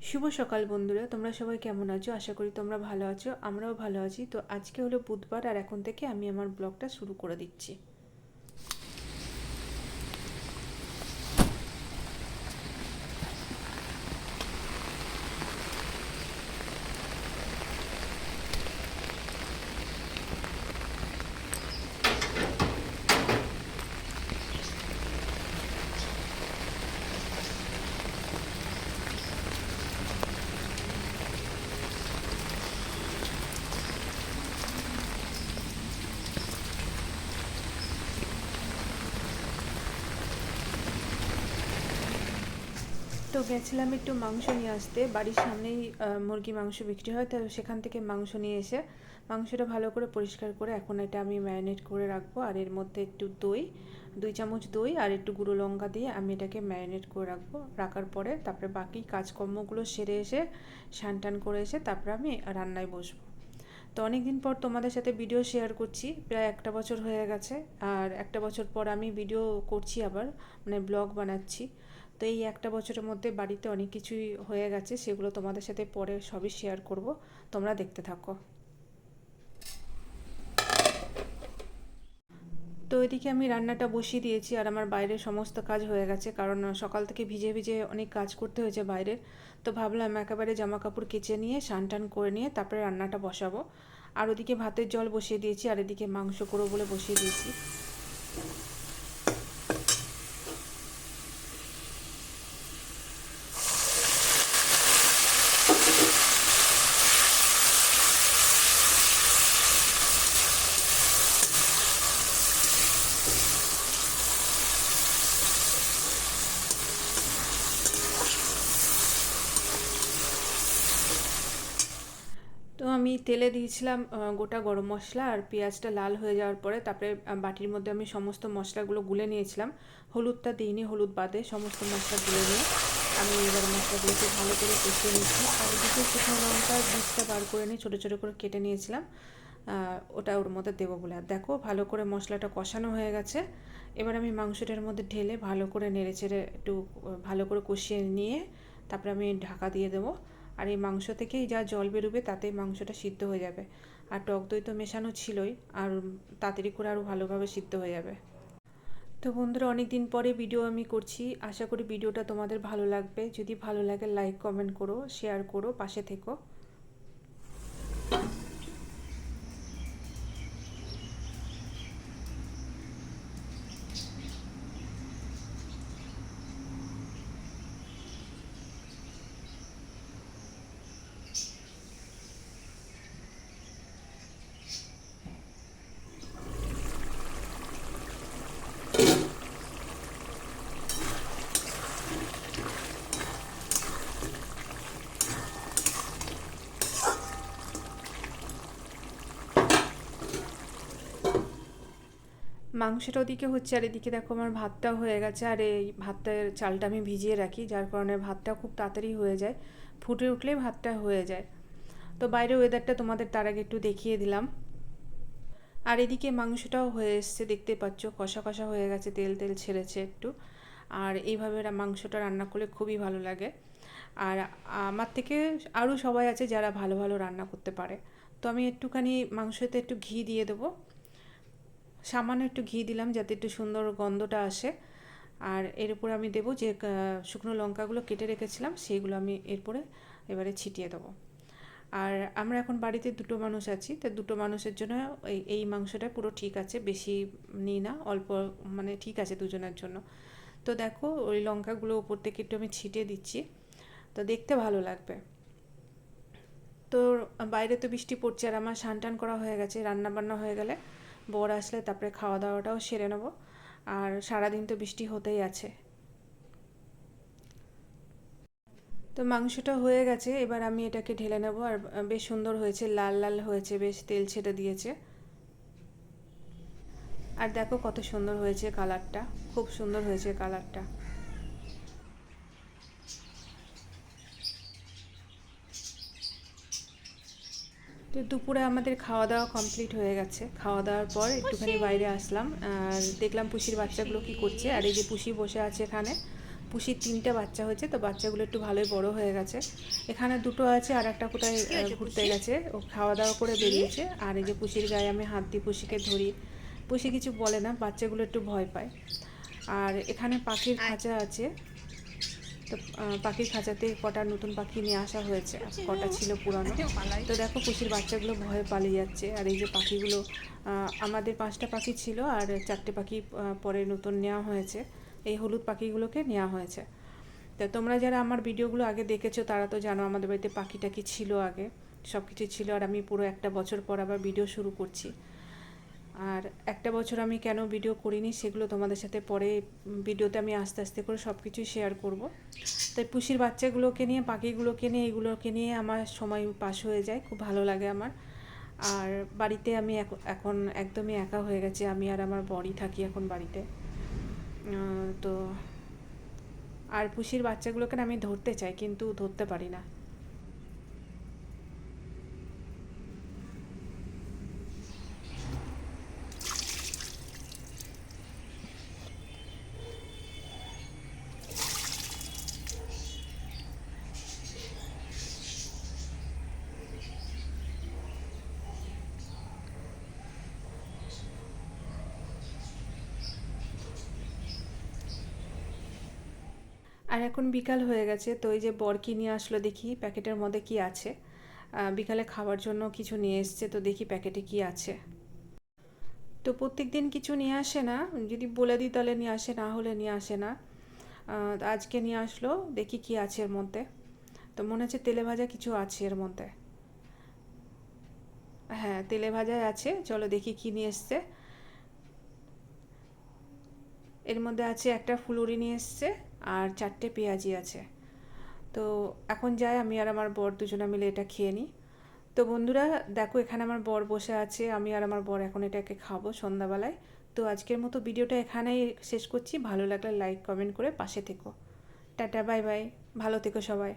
শুভ সকাল বন্ধুরা, তোমরা সবাই কেমন আছো? আশা করি তোমরা ভালো আছো। আমরাও ভালো আছি। তো আজকে হলো বুধবার, আর এখন থেকে আমি আমার ব্লগটা শুরু করে দিচ্ছি। তো গেছিলাম একটু মাংস নিয়ে আসতে, বাড়ির সামনেই মুরগি মাংস বিক্রি হয়। তো সেখান থেকে মাংস নিয়ে এসে মাংসটা ভালো করে পরিষ্কার করে এখন এটা আমি ম্যারিনেট করে রাখবো। আর এর মধ্যে একটু দই, 2 চামচ দই আর একটু গুঁড়ো লঙ্কা দিয়ে আমি এটাকে ম্যারিনেট করে রাখবো। রাখার পরে তারপরে বাকি কাজকর্মগুলো সেরে এসে স্নান টান করে এসে তারপরে আমি রান্নায় বসবো। তো অনেক দিন পর তোমাদের সাথে ভিডিও শেয়ার করছি, প্রায় একটা বছর হয়ে গেছে। আর একটা বছর পর আমি ভিডিও করছি আবার, মানে ব্লগ বানাচ্ছি। তো এই একটা বছরের মধ্যে বাড়িতে অনেক কিছুই হয়ে গেছে, সেগুলো তোমাদের সাথে পরে সবই শেয়ার করব। তোমরা দেখতে থাকো। তো এদিকে আমি রান্নাটা বসিয়ে দিয়েছি, আর আমার বাইরের সমস্ত কাজ হয়ে গেছে, কারণ সকাল থেকে ভিজে ভিজে অনেক কাজ করতে হয়েছে বাইরের। তো ভাবলাম একেবারে জামা কাপড় কেচে নিয়ে স্নান টান করে নিয়ে তারপরে রান্নাটা বসাবো। আর ওদিকে ভাতের জল বসিয়ে দিয়েছি, আর এদিকে মাংস করবো বলে বসিয়ে দিয়েছি। তো আমি তেলে দিয়েছিলাম গোটা গরম মশলা, আর পেঁয়াজটা লাল হয়ে যাওয়ার পরে তারপরে বাটির মধ্যে আমি সমস্ত মশলাগুলো গুলে নিয়েছিলাম। হলুদটা দিইনি, হলুদ বাদে সমস্ত মশলা গুলে নিয়ে আমি এবার মশলাগুলোকে ভালো করে কষিয়ে নিচ্ছি। আর দুটো শুকনো লঙ্কার বীজটা বার করে নিয়ে ছোটো ছোটো করে কেটে নিয়েছিলাম, ওটা ওর মধ্যে দেবো বলে। আর দেখো ভালো করে মশলাটা কষানো হয়ে গেছে। এবার আমি মাংসটার মধ্যে ঢেলে ভালো করে নেড়ে চেড়ে একটু ভালো করে কষিয়ে নিয়ে তারপরে আমি ঢাকা দিয়ে দেবো। আর এই মাংস থেকেই যা জল বেরোবে তাতেই মাংসটা সিদ্ধ হয়ে যাবে। আর টক দই তো মেশানো ছিলই, আর তাড়াতাড়ি করে আরও ভালোভাবে সিদ্ধ হয়ে যাবে। তো বন্ধুরা, অনেক দিন পরে ভিডিও আমি করছি, আশা করি ভিডিওটা তোমাদের ভালো লাগবে। যদি ভালো লাগে লাইক কমেন্ট করো, শেয়ার করো, পাশে থেকো। মাংসটা ওদিকে হচ্ছে, আর এদিকে দেখো আমার ভাতটাও হয়ে গেছে। আর এই ভাতের চালটা আমি ভিজিয়ে রাখি, যার কারণে ভাতটা খুব তাড়াতাড়ি হয়ে যায়, ফুটে উঠলেই ভাতটা হয়ে যায়। তো বাইরের ওয়েদারটা তোমাদের তার আগে একটু দেখিয়ে দিলাম। আর এদিকে মাংসটাও হয়ে এসছে, দেখতে পাচ্ছ কষা কষা হয়ে গেছে, তেল তেল ছেড়েছে একটু। আর এইভাবে মাংসটা রান্না করলে খুবই ভালো লাগে। আর আমার থেকে আরও সবাই আছে যারা ভালো ভালো রান্না করতে পারে। তো আমি একটুখানি মাংসতে একটু ঘি দিয়ে দেবো, সামান্য একটু ঘি দিলাম যাতে একটু সুন্দর গন্ধটা আসে। আর এর উপরে আমি দেবো যে শুকনো লঙ্কাগুলো কেটে রেখেছিলাম, সেইগুলো আমি এরপরে এবারে ছিটিয়ে দেবো। আর আমরা এখন বাড়িতে দুটো মানুষ আছি, তো দুটো মানুষের জন্য এই মাংসটা পুরো ঠিক আছে, বেশি নিই না, অল্প, মানে ঠিক আছে দুজনের জন্য। তো দেখো ওই লঙ্কাগুলো উপর থেকে একটু আমি ছিটিয়ে দিচ্ছি, তো দেখতে ভালো লাগবে। তো বাইরে তো বৃষ্টি পড়ছে, আর আমার স্নান টান করা হয়ে গেছে, রান্না বান্না হয়ে গেলে বর আসলে তারপরে খাওয়া দাওয়াটাও সেরে নেবো। আর সারাদিন তো বৃষ্টি হতেই আছে। তো মাংসটা হয়ে গেছে, এবার আমি এটাকে ঢেলে নেব। আর বেশ সুন্দর হয়েছে, লাল লাল হয়েছে, বেশ তেল ছেড়ে দিয়েছে। আর দেখো কত সুন্দর হয়েছে কালারটা, খুব সুন্দর হয়েছে কালারটা। তো দুপুরে আমাদের খাওয়া দাওয়া কমপ্লিট হয়ে গেছে। খাওয়া দাওয়ার পর একটুখানি বাইরে আসলাম, আর দেখলাম পুষির বাচ্চাগুলো কি করছে। আর এই যে পুষি বসে আছে এখানে, পুষির 3টে বাচ্চা হয়েছে, তো বাচ্চাগুলো একটু ভালোই বড় হয়ে গেছে। এখানে 2টো আছে, আর একটা কোথায় ঘুরতে গেছে, ও খাওয়া দাওয়া করে বেরিয়েছে। আর এই যে পুষির গায়ে আমি হাত দিয়ে পুষিকে ধরি, পুষি কিছু বলে না, বাচ্চাগুলো একটু ভয় পায়। আর এখানে পাখির খাঁচা আছে, তো পাখির খাঁচাতে কটা নতুন পাখি নিয়ে আসা হয়েছে, কটা ছিল পুরানো। তো দেখো পুষির বাচ্চাগুলো ভয়ে পালিয়ে যাচ্ছে। আর এই যে পাখিগুলো, আমাদের 5টা পাখি ছিল, আর 4টে পাখি পরে নতুন নেওয়া হয়েছে, এই হলুদ পাখিগুলোকে নেওয়া হয়েছে। তা তোমরা যারা আমার ভিডিওগুলো আগে দেখেছো তারা তো জানো আমাদের বাড়িতে পাখি টাকি ছিল, আগে সব কিছু ছিল। আর আমি পুরো একটা বছর পর আবার ভিডিও শুরু করছি। আর একটা বছর আমি কেন ভিডিও করিনি সেগুলো তোমাদের সাথে পরে ভিডিওতে আমি আস্তে আস্তে করে সব কিছুই শেয়ার করব। তাই পুষির বাচ্চাগুলোকে নিয়ে, পাখিগুলোকে নিয়ে, এইগুলোকে নিয়ে আমার সময় পাস হয়ে যায়, খুব ভালো লাগে আমার। আর বাড়িতে আমি এখন একদমই একা হয়ে গেছে, আমি আর আমার বরই থাকি এখন বাড়িতে। তো আর পুষির বাচ্চাগুলোকে আমি ধরতে চাই কিন্তু ধরতে পারি না। আর এখন বিকাল হয়ে গেছে, তো এই যে বর কি নিয়ে আসলো দেখি প্যাকেটের মধ্যে কি আছে। বিকালে খাওয়ার জন্য কিছু নিয়ে এসছে, তো দেখি প্যাকেটে কি আছে। তো প্রত্যেক দিন কিছু নিয়ে আসে না, যদি বলে দিই তাহলে নিয়ে আসে, না হলে নিয়ে আসে না। আজকে নিয়ে আসলো, দেখি কি আছে এর মধ্যে। তো মনে হচ্ছে তেলে ভাজা কিছু আছে এর মধ্যে। হ্যাঁ, তেলে ভাজাই আছে, চলো দেখি কি নিয়ে এসছে। এর মধ্যে আছে একটা ফুলুরি নিয়ে এসছে, আর 4টে পেঁয়াজি আছে। তো এখন যাই, আমি আর আমার বর দুজনে মিলে এটা খেয়ে নিই। তো বন্ধুরা দেখো, এখানে আমার বর বসে আছে, আমি আর আমার বর এখন এটাকে খাবো সন্ধ্যাবেলায়। তো আজকের মতো ভিডিওটা এখানেই শেষ করছি। ভালো লাগলে লাইক কমেন্ট করে পাশে থেকো। টাটা, বাই বাই, ভালো থেকো সবাই।